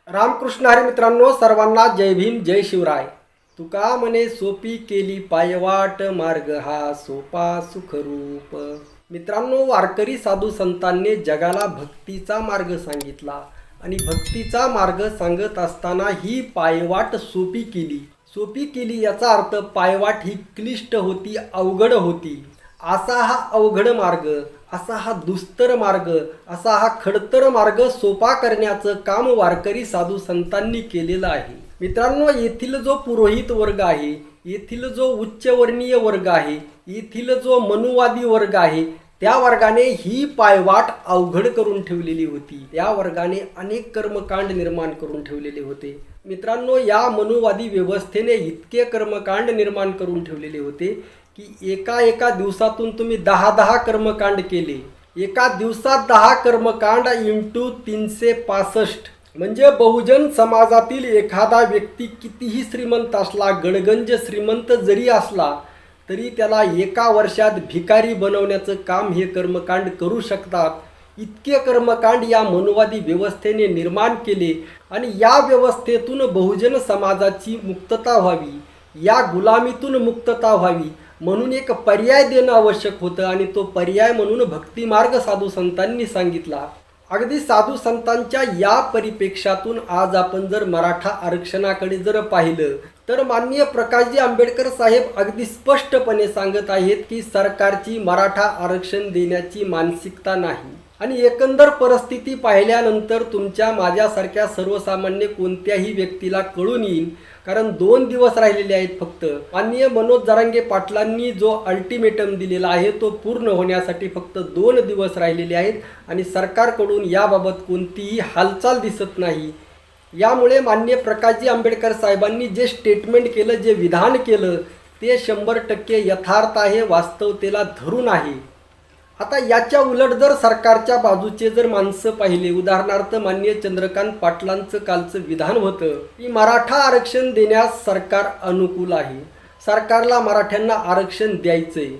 रामकृष्ण हरी मित्रांनो, सर्वांना जय भीम, जय शिवराय. तुका म्हणे सोपी केली पायवाट, मार्ग हा सोपा सुखरूप. मित्रांनो, वारकरी साधू संतांनी जगाला भक्तीचा मार्ग सांगितला आणि भक्तीचा मार्ग सांगत असताना ही पायवाट सोपी केली याचा अर्थ पायवाट ही क्लिष्ट होती, अवघड होती. असा हा अवघड मार्ग, असा हा दुस्तर मार्ग, असा हा खडतर मार्ग सोपा करण्याचं काम वारकरी साधू संतांनी केलेलं आहे. मित्रांनो, येथील जो पुरोहित वर्ग आहे, येथील जो उच्चवर्णीय वर्ग आहे, येथील जो मनुवादी वर्ग आहे, त्या वर्गाने ही पायवाट अवघड करून ठेवलेली होती. त्या वर्गाने अनेक कर्मकांड निर्माण करून ठेवलेले होते. मित्रांनो, या मनुवादी व्यवस्थेने इतके कर्मकांड निर्माण करून ठेवलेले होते की एका दिवसातून तुम्ही 10 कर्मकांड केले, एका दिवसात 10 कर्मकांड इंटू 365, म्हणजे बहुजन समाजातील एखादा व्यक्ती कितीही श्रीमंत असला, गडगंज श्रीमंत जरी असला, तरी त्याला एका वर्षात भिकारी बनवण्याचं काम हे कर्मकांड करू शकतात. इतके कर्मकांड या मनुवादी व्यवस्थेने निर्माण केले आणि या व्यवस्थेतून बहुजन समाजाची मुक्तता व्हावी, या गुलामीतून मुक्तता व्हावी म्हणून एक पर्याय देणं आवश्यक होतं आणि तो पर्याय म्हणून भक्तिमार्ग साधू संतांनी सांगितला. अगदी साधू संतांच्या या परिप्रेक्षातून आज आपण जर मराठा आरक्षणाकडे जर पाहिलं तर माननीय प्रकाशजी आंबेडकर साहेब अगदी स्पष्टपणे सांगत आहेत की सरकारची मराठा आरक्षण देण्याची मानसिकता नाही. आणि एकंदर परिस्थिती पाहिल्यानंतर तुमच्या माझ्यासारख्या सर्वसामान्य कोणत्याही व्यक्तीला कळून येईल, कारण 2 दिवस राहिलेले आहेत फक्त. माननीय मनोज जरांगे पाटलांनी जो अल्टिमेटम दिलेला आहे तो पूर्ण होण्यासाठी फक्त 2 दिवस राहिलेले आहेत आणि सरकारकडून याबाबत कोणतीही हालचाल दिसत नाही. यामुळे माननीय प्रकाशजी आंबेडकर साहेबांनी जे स्टेटमेंट केलं, जे विधान केलं, ते 100% यथार्थ आहे, वास्तवतेला धरून आहे. आता याच्या उलट जर सरकारच्या बाजूचे जर माणसं पाहिले, उदाहरणार्थ माननीय चंद्रकांत पाटलांचं कालचं विधान होतं की मराठा आरक्षण देण्यास सरकार अनुकूल आहे, सरकारला मराठ्यांना आरक्षण द्यायचंय.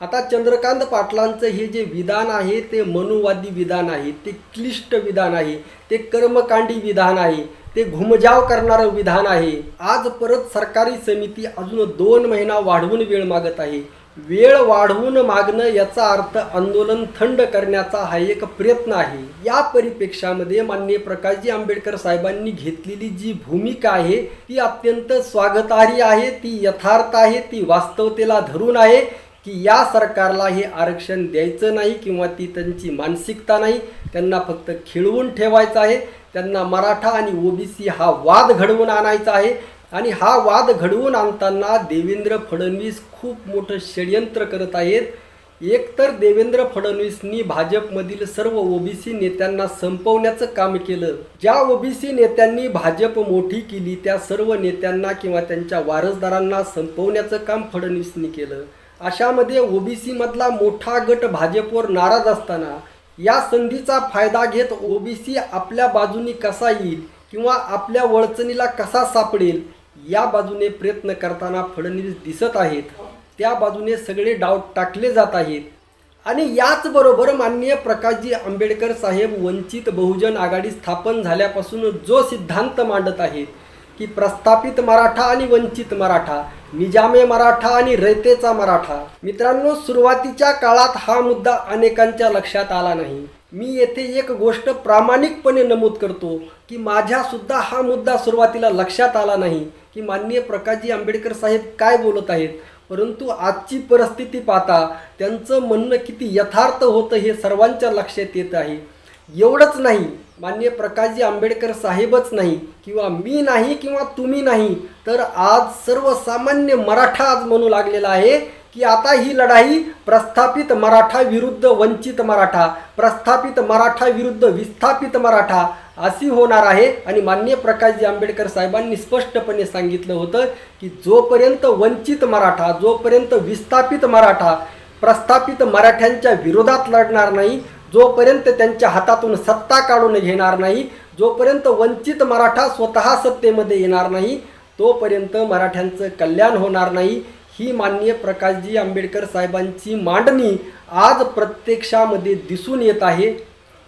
आता चंद्रकांत पाटलांचं हे जे विधान आहे ते मनुवादी विधान आहे, ते क्लिष्ट विधान आहे, ते कर्मकांडी विधान आहे, ते घुमजाव करणारं विधान आहे. आज परत सरकारी समिती अजून 2 महिना वाढवून वेळ मागत आहे. वेळ वाढवून मागणं याचा अर्थ आंदोलन थंड करण्याचा हा एक प्रयत्न आहे. या परिप्रेक्षामध्ये माननीय प्रकाशजी आंबेडकर साहेबांनी घेतलेली जी भूमिका आहे ती अत्यंत स्वागतार्ह आहे, ती यथार्थ आहे, ती वास्तवतेला धरून आहे की या सरकारला हे आरक्षण द्यायचं नाही किंवा ती त्यांची मानसिकता नाही. त्यांना फक्त खिळवून ठेवायचं आहे. त्यांना मराठा आणि ओबीसी हा वाद घडवून आणायचा आहे आणि हा वाद घडवून आणताना देवेंद्र फडणवीस खूप मोठं षडयंत्र करत आहेत. एकतर देवेंद्र फडणवीसनी भाजपमधील सर्व ओबीसी नेत्यांना संपवण्याचं काम केलं. ज्या ओबीसी नेत्यांनी भाजप मोठी केली त्या सर्व नेत्यांना किंवा त्यांच्या वारसदारांना संपवण्याचं काम फडणवीसनी केलं. अशामध्ये ओबीसी मधला मोठा गट भाजपवर नाराज असताना या संधीचा फायदा घेत ओबीसी आपल्या बाजूनी कसा येईल किंवा आपल्या वळचणीला कसा सापडेल या बाजूने प्रयत्न करताना फडणवीस दिसत आहेत. त्या बाजूने सगळे डाव टाकले जात आहेत. आणि याचबरोबर माननीय प्रकाशजी आंबेडकर साहेब वंचित बहुजन आघाडी स्थापन झाल्यापासून जो सिद्धांत मांडत आहेत की प्रस्थापित मराठा आणि वंचित मराठा, निजामे मराठा आणि रयतेचा मराठा. मित्रांनो, सुरुवातीच्या काळात हा मुद्दा अनेकांच्या लक्षात आला नाही. मी येथे एक गोष्ट प्रामाणिकपणे नमूद करतो की माझ्या सुद्धा हा मुद्दा सुरुवातीला लक्षात आला नाही की माननीय प्रकाशजी आंबेडकर साहेब काय बोलत आहेत. परंतु आजची परिस्थिती पाहता त्यांचं म्हणणं किती यथार्थ होतं हे सर्वांच्या लक्षात येत आहे. एवढंच नाही, माननीय प्रकाशजी आंबेडकर साहेबच नाही किंवा मी नाही किंवा तुम्ही नाही, तर आज सर्वसामान्य मराठा आज म्हणू लागलेला आहे की आता ही लढाई प्रस्थापित मराठा विरुद्ध वंचित मराठा, प्रस्थापित मराठा विरुद्ध विस्थापित मराठा अशी होणार आहे. आणि माननीय प्रकाशजी आंबेडकर साहेबांनी स्पष्टपणे सांगितलं होतं की जोपर्यंत वंचित मराठा, जोपर्यंत विस्थापित मराठा प्रस्थापित मराठ्यांच्या विरोधात लढणार नाही, जोपर्यंत त्यांच्या हातातून सत्ता काढून घेणार नाही, जोपर्यंत वंचित मराठा स्वतः सत्तेमध्ये येणार नाही, तोपर्यंत मराठ्यांचं कल्याण होणार नाही. ही माननीय प्रकाशजी आंबेडकर साहेबांची मांडणी आज प्रत्यक्षामध्ये दिसून येत आहे.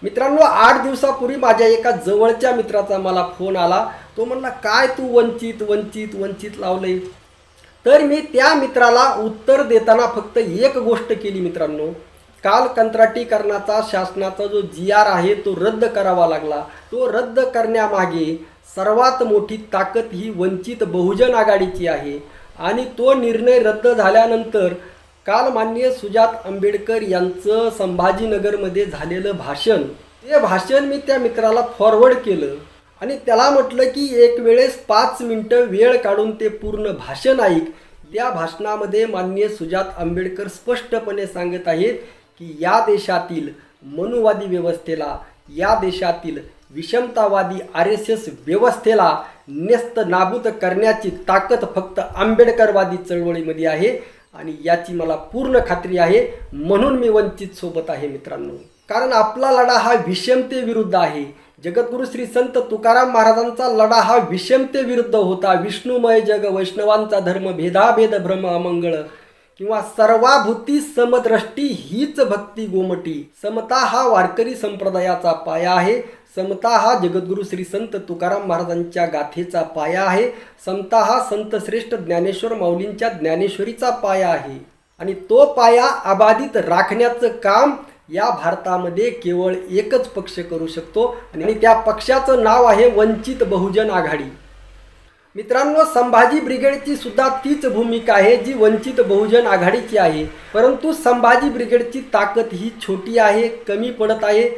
मित्रांनो, 8 दिवसापूर्वी माझ्या एका जवळच्या मित्राचा मला फोन आला. तो म्हणला, काय तू वंचित वंचित वंचित लावलंय? तर मी त्या मित्राला उत्तर देताना फक्त एक गोष्ट केली मित्रांनो. काल कंत्राटीकरणाचा शासनाचा जो GR आहे तो रद्द करावा लागला. तो रद्द करण्यामागे सर्वात मोठी ताकद ही वंचित बहुजन आघाडीची आहे. आणि तो निर्णय रद्द झाल्यानंतर काल माननीय सुजात आंबेडकर यांचं संभाजीनगरमध्ये झालेलं भाषण, ते भाषण मी त्या मित्राला फॉरवर्ड केलं आणि त्याला म्हटलं की एक वेळेस 5 मिनिटं वेळ काढून ते पूर्ण भाषण ऐक. त्या भाषणामध्ये माननीय सुजात आंबेडकर स्पष्टपणे सांगत आहेत की या देशातील मनुवादी व्यवस्थेला, या देशातील विषमतावादी RSS व्यवस्थेला नेस्त नाबूद करण्याची ताकद फक्त आंबेडकरवादी चळवळीमध्ये आहे आणि याची मला पूर्ण खात्री आहे. म्हणून मी वंचित सोबत आहे मित्रांनो. कारण आपला लढा हा विषमतेविरुद्ध आहे. जगद्गुरु श्री संत तुकाराम महाराजांचा लढा हा विषमतेविरुद्ध होता. विष्णुमय जग वैष्णवांचा धर्म, भेदाभेद भ्रम अमंगळ किंवा सर्वाभूती समदृष्टी हीच भक्ती गोमटी. समता हा वारकरी संप्रदायाचा पाया आहे. समता हा जगद्गुरु श्री संत तुकाराम महाराजांच्या गाथेचा पाया आहे. समता हा संत श्रेष्ठ ज्ञानेश्वर माऊलींच्या ज्ञानेश्वरीचा पाया आहे. आणि तो पाया अबाधित राखण्याचं काम या भारतामध्ये केवळ एकच पक्ष करू शकतो आणि त्या पक्षाचं नाव आहे वंचित बहुजन आघाडी. मित्रांनो, संभाजी ब्रिगेडची सुद्धा तीच भूमिका आहे जी वंचित बहुजन आघाडीची आहे. परंतु संभाजी ब्रिगेडची ताकद ही छोटी आहे, कमी पडत आहे.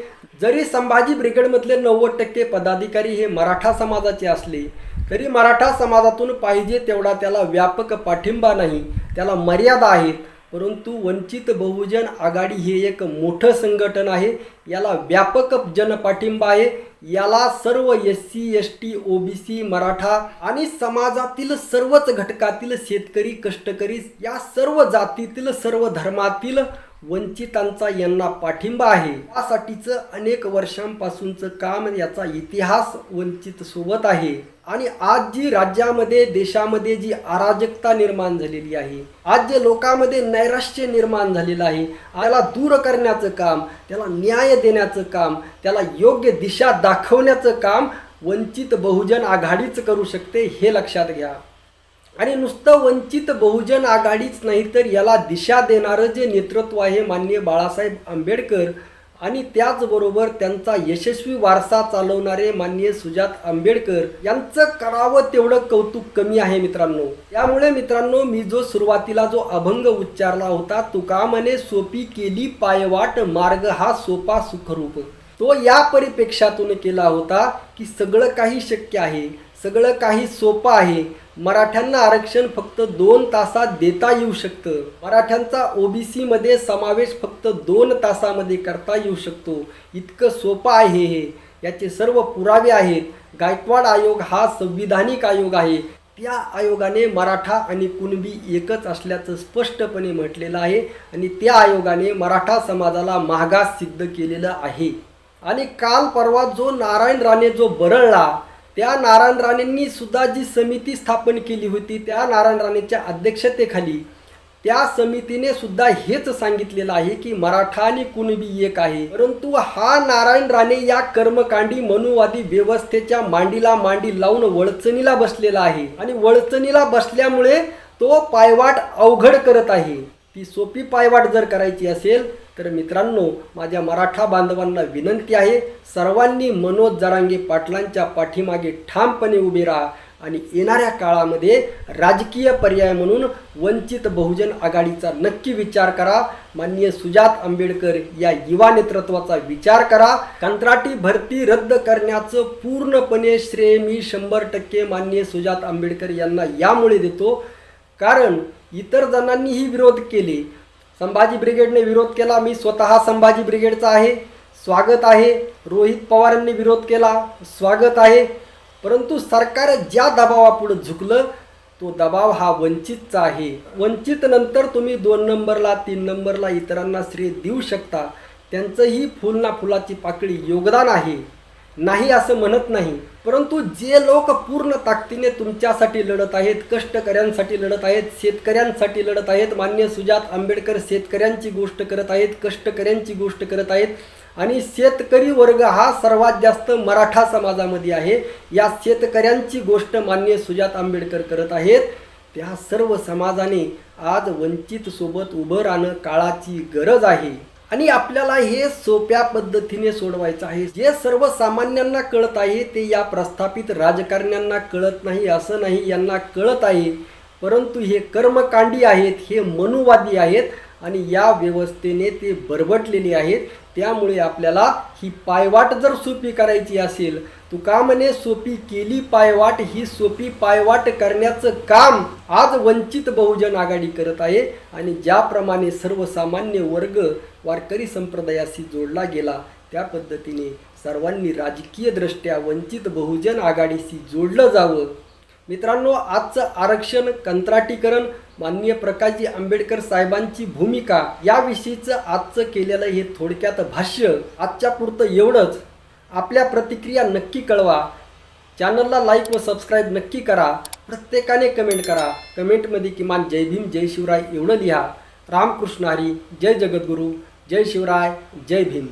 जरी संभाजी ब्रिगेडमधले 90% पदाधिकारी हे मराठा समाजाचे असले तरी मराठा समाजातून पाहिजे तेवढा त्याला व्यापक पाठिंबा नाही, त्याला मर्यादा आहेत. परंतु वंचित बहुजन आघाडी हे एक मोठं संघटन आहे. याला व्यापक जनपाठिंबा आहे. याला सर्व SC ST OBC मराठा आणि समाजातील सर्वच घटकातील शेतकरी, कष्टकरी या सर्व जातीतील, सर्व धर्मातील वंचितांचा यांना पाठिंबा आहे. यासाठीचं अनेक वर्षांपासूनचं काम, याचा इतिहास वंचित सोबत आहे. आणि आज जी राज्यामध्ये, देशामध्ये जी अराजकता निर्माण झालेली आहे, आज जे लोकांमध्ये नैराश्य निर्माण झालेलं आहे, याला दूर करण्याचं काम, त्याला न्याय देण्याचं काम, त्याला योग्य दिशा दाखवण्याचं काम वंचित बहुजन आघाडीच करू शकते, हे लक्षात घ्या. आणि नुसतं वंचित बहुजन आघाडीच नाही तर याला दिशा देणारं जे नेतृत्व आहे माननीय बाळासाहेब आंबेडकर आणि त्याचबरोबर त्यांचा यशस्वी वारसा चालवणारे माननीय सुजात आंबेडकर यांचं करावं तेवढं कौतुक कमी आहे मित्रांनो. त्यामुळे मित्रांनो, मी जो सुरुवातीला जो अभंग उच्चारला होता, तुका म्हणे सोपी केली पायवाट मार्ग हा सोपा सुखरूप, तो या परिप्रेक्षातून केला होता की सगळं काही शक्य आहे, सगळं काही सोपं आहे. मराठ्यांना आरक्षण फक्त 2 तासात देता येऊ शकतं. मराठ्यांचा OBC मध्ये समावेश फक्त 2 तासामध्ये करता येऊ शकतो. इतकं सोपं आहे हे. याचे सर्व पुरावे आहेत. गायकवाड आयोग हा संविधानिक आयोग आहे. त्या आयोगाने मराठा आणि कुणबी एकच असल्याचं स्पष्टपणे म्हटलेलं आहे आणि त्या आयोगाने मराठा समाजाला मागास सिद्ध केलेलं आहे. आणि काल परवा जो नारायण राणे जो बरळला, त्या नारायण राणेंनी सुद्धा जी समिती स्थापन केली होती, त्या नारायण राणेच्या अध्यक्षतेखाली त्या समितीने सुद्धा हेच सांगितलेलं आहे की मराठा आणि कुणबी एक आहे. परंतु हा नारायण राणे या कर्मकांडी मनुवादी व्यवस्थेच्या मांडीला मांडी लावून वळचणीला बसलेला आहे आणि वळचणीला बसल्यामुळे तो पायवाट अवघड करत आहे. ती सोपी पायवाट जर करायची असेल तर मित्रांनो, माझ्या मराठा बांधवांना विनंती आहे, सर्वांनी मनोज जरांगे पाटलांच्या पाठीमागे ठामपणे उभे राहा आणि येणाऱ्या काळामध्ये राजकीय पर्याय म्हणून वंचित बहुजन आघाडीचा नक्की विचार करा. माननीय सुजात आंबेडकर या युवा नेतृत्वाचा विचार करा. कंत्राटी भरती रद्द करण्याचं पूर्णपणे श्रेय मी 100% माननीय सुजात आंबेडकर यांना यामुळे देतो, कारण इतर जणांनीही विरोध केले. संभाजी ब्रिगेडने विरोध केला, मी स्वतः संभाजी ब्रिगेडचा आहे, स्वागत आहे. रोहित पवारांनी विरोध केला, स्वागत आहे. परंतु सरकार ज्या दबावापुढे झुकलं तो दबाव हा वंचितचा आहे. वंचित नंतर तुम्ही 2 नंबरला 3 नंबरला इतरांना श्रेय देऊ शकता. त्यांचंही फुल ना फुलाची पाकळी योगदान आहे, नाही असं म्हणत नाही. परंतु जे लोक पूर्ण ताकदीने तुमच्यासाठी लढत आहेत, कष्टकऱ्यांसाठी लढत आहेत, शेतकऱ्यांसाठी लढत आहेत, माननीय सुजात आंबेडकर शेतकऱ्यांची गोष्ट करत आहेत, कष्टकऱ्यांची गोष्ट करत आहेत आणि शेतकरी वर्ग हा सर्वात जास्त मराठा समाजामध्ये आहे. या शेतकऱ्यांची गोष्ट माननीय सुजात आंबेडकर करत आहेत. त्या सर्व समाजाने आज वंचित सोबत उभं राहणं काळाची गरज आहे आणि आपल्याला हे सोप्या पद्धतीने सोडवायचं आहे. जे सर्वसामान्यांना कळत आहे ते या प्रस्थापित राजकारण्यांना कळत नाही असं नाही, यांना कळत आहे. परंतु हे कर्मकांडी आहेत, हे मनुवादी आहेत आणि या व्यवस्थेने ते बरबटलेले आहेत. त्यामुळे आपल्याला ही पायवाट जर सोपी करायची असेल, तुका म्हणे सोपी केली पायवाट, ही सोपी पायवाट करण्याचं काम आज वंचित बहुजन आघाडी करत आहे. आणि ज्याप्रमाणे सर्वसामान्य वर्ग वारकरी संप्रदायाशी जोडला गेला त्या पद्धतीने सर्वांनी राजकीयदृष्ट्या वंचित बहुजन आघाडीशी जोडलं जावं. मित्रांनो, आजचं आरक्षण, कंत्राटीकरण, माननीय प्रकाशजी आंबेडकर साहेबांची भूमिका याविषयीचं आजचं केलेलं हे थोडक्यात भाष्य. आजच्या पुरतं एवढंच. आपल्या प्रतिक्रिया नक्की कळवा. चॅनलला लाईक व सबस्क्राईब नक्की करा. प्रत्येकाने कमेंट करा. कमेंटमध्ये किमान जय भीम जय शिवराय एवढं लिहा. रामकृष्ण हरी. जय जगद्गुरू. जय शिवराय. जय भीम.